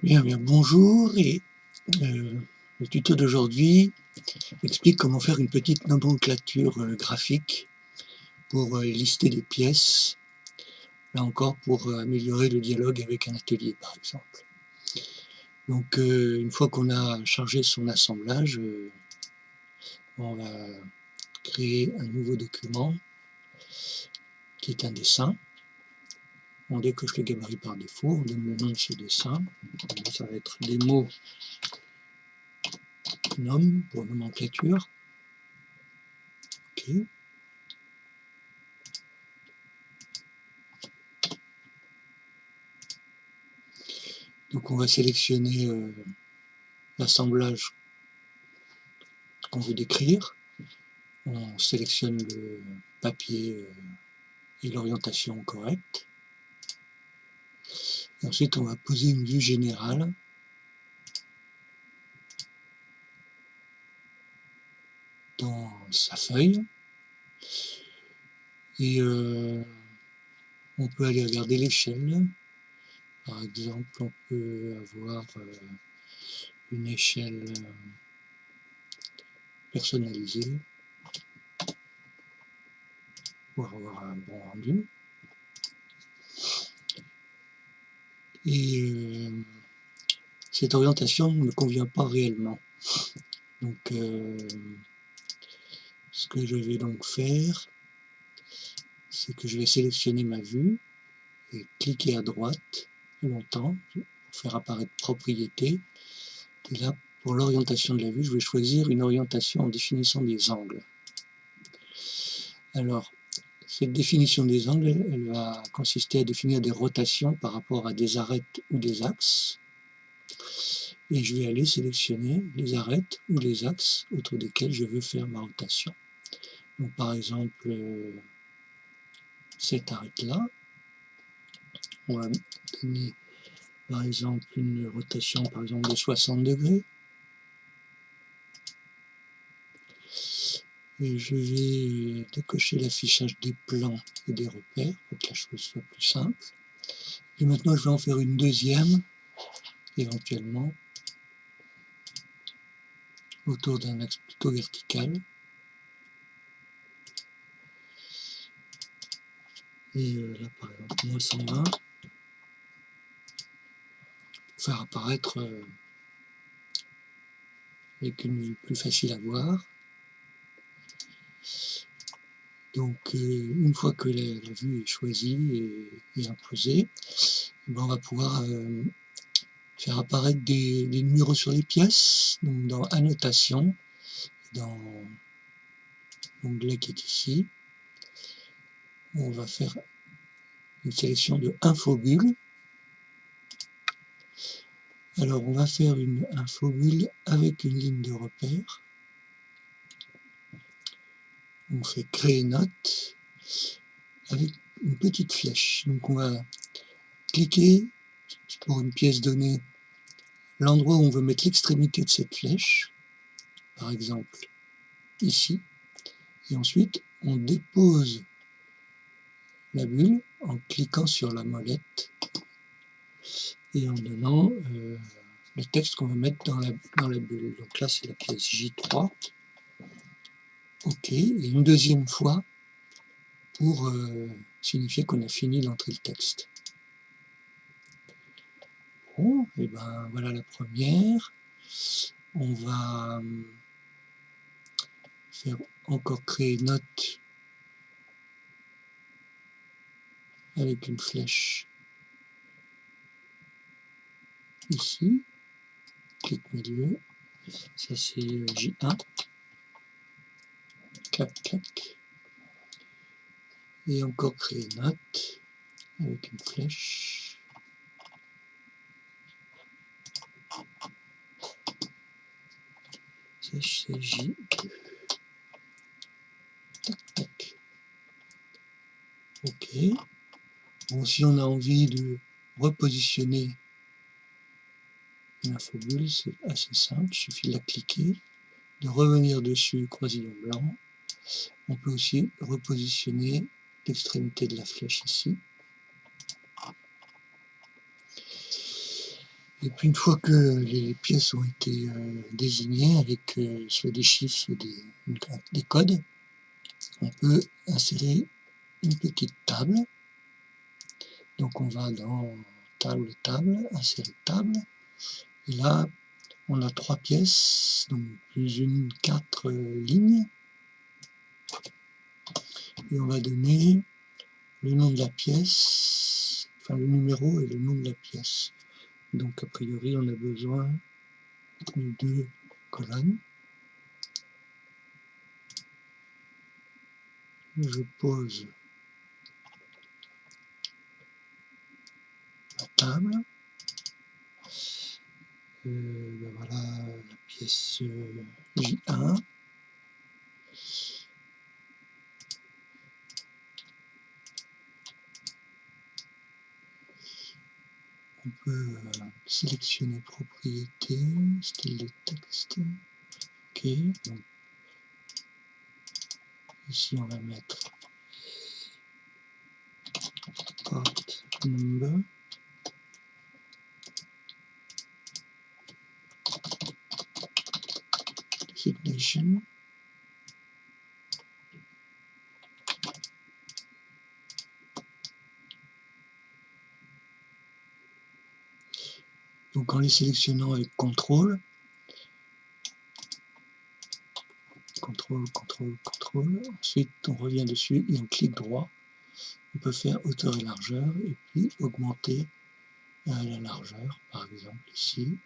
Bien, bonjour et le tuto d'aujourd'hui explique comment faire une petite nomenclature graphique pour lister des pièces, là encore pour améliorer le dialogue avec un atelier par exemple. Donc une fois qu'on a chargé son assemblage, on va créer un nouveau document qui est un dessin. On décoche le gabarit par défaut, on donne le nom de ce dessin. Ça va être des mots nom pour nomenclature. OK. Donc on va sélectionner l'assemblage qu'on veut décrire. On sélectionne le papier et l'orientation correcte. Et ensuite on va poser une vue générale dans sa feuille. Et on peut aller regarder l'échelle. Par exemple, on peut avoir une échelle personnalisée pour avoir un bon rendu. Et cette orientation ne me convient pas réellement. Donc, ce que je vais donc faire, c'est que je vais sélectionner ma vue et cliquer à droite longtemps pour faire apparaître propriété. Et là, pour l'orientation de la vue, je vais choisir une orientation en définissant des angles. Alors, cette définition des angles, elle va consister à définir des rotations par rapport à des arêtes ou des axes. Et je vais aller sélectionner les arêtes ou les axes autour desquels je veux faire ma rotation. Donc par exemple, cette arête-là, on va donner par exemple une rotation par exemple de 60 degrés. Et je vais décocher l'affichage des plans et des repères pour que la chose soit plus simple. Et maintenant je vais en faire une deuxième, éventuellement, autour d'un axe plutôt vertical. Et là par exemple, moins 120, pour faire apparaître avec une vue plus facile à voir. Donc une fois que la vue est choisie et imposée, ben, on va pouvoir faire apparaître des numéros sur les pièces. Donc dans annotation, dans l'onglet qui est ici, on va faire une sélection de infobulle. Alors on va faire une infobulle avec une ligne de repère. On fait créer note avec une petite flèche. Donc on va cliquer pour une pièce donnée, l'endroit où on veut mettre l'extrémité de cette flèche, par exemple ici, et ensuite on dépose la bulle en cliquant sur la molette et en donnant le texte qu'on va mettre dans la bulle. Donc là c'est la pièce J3. OK, et une deuxième fois pour signifier qu'on a fini d'entrer le texte. Bon, et ben voilà la première. On va faire encore créer note avec une flèche ici, clic milieu, ça c'est J1, clac, clac, et encore créer note avec une flèche, ça c'est J2, tac, tac, ok. Bon, si on a envie de repositionner une infobulle, c'est assez simple, il suffit de la cliquer, de revenir dessus, croisillon blanc. On peut aussi repositionner l'extrémité de la flèche ici. Et puis une fois que les pièces ont été désignées avec soit des chiffres, soit des codes, on peut insérer une petite table. Donc on va dans table, insérer table. Et là, on a 3 pièces, donc plus une 4 lignes. Et on va donner le nom de la pièce, enfin le numéro et le nom de la pièce. Donc a priori, on a besoin de 2 colonnes. Je pose la table. Ben voilà la pièce J1. On peut sélectionner propriété, style de texte. Ok, donc ici on va mettre part number. Designation. Donc en les sélectionnant avec CTRL, ensuite on revient dessus et on clique droit. On peut faire hauteur et largeur et puis augmenter la largeur, par exemple ici.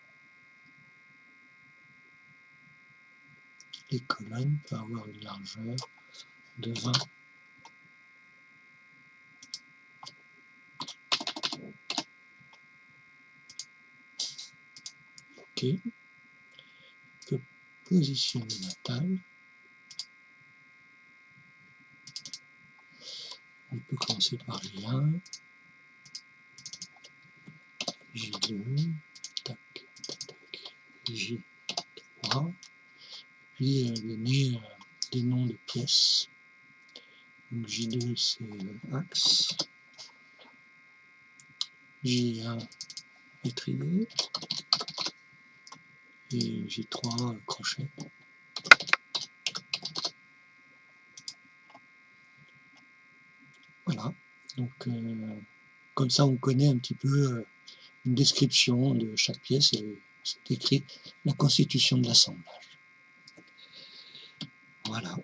Les colonnes peuvent avoir une largeur de 20. Ok. On peut positionner la table. On peut commencer par J1, J2, tac, tac, tac, J3, puis donner des noms de pièces. Donc J2 c'est axe, J1 étrier et J3 crochet. Voilà, donc comme ça on connaît un petit peu une description de chaque pièce et c'est écrit la constitution de l'assemblage. Voilà.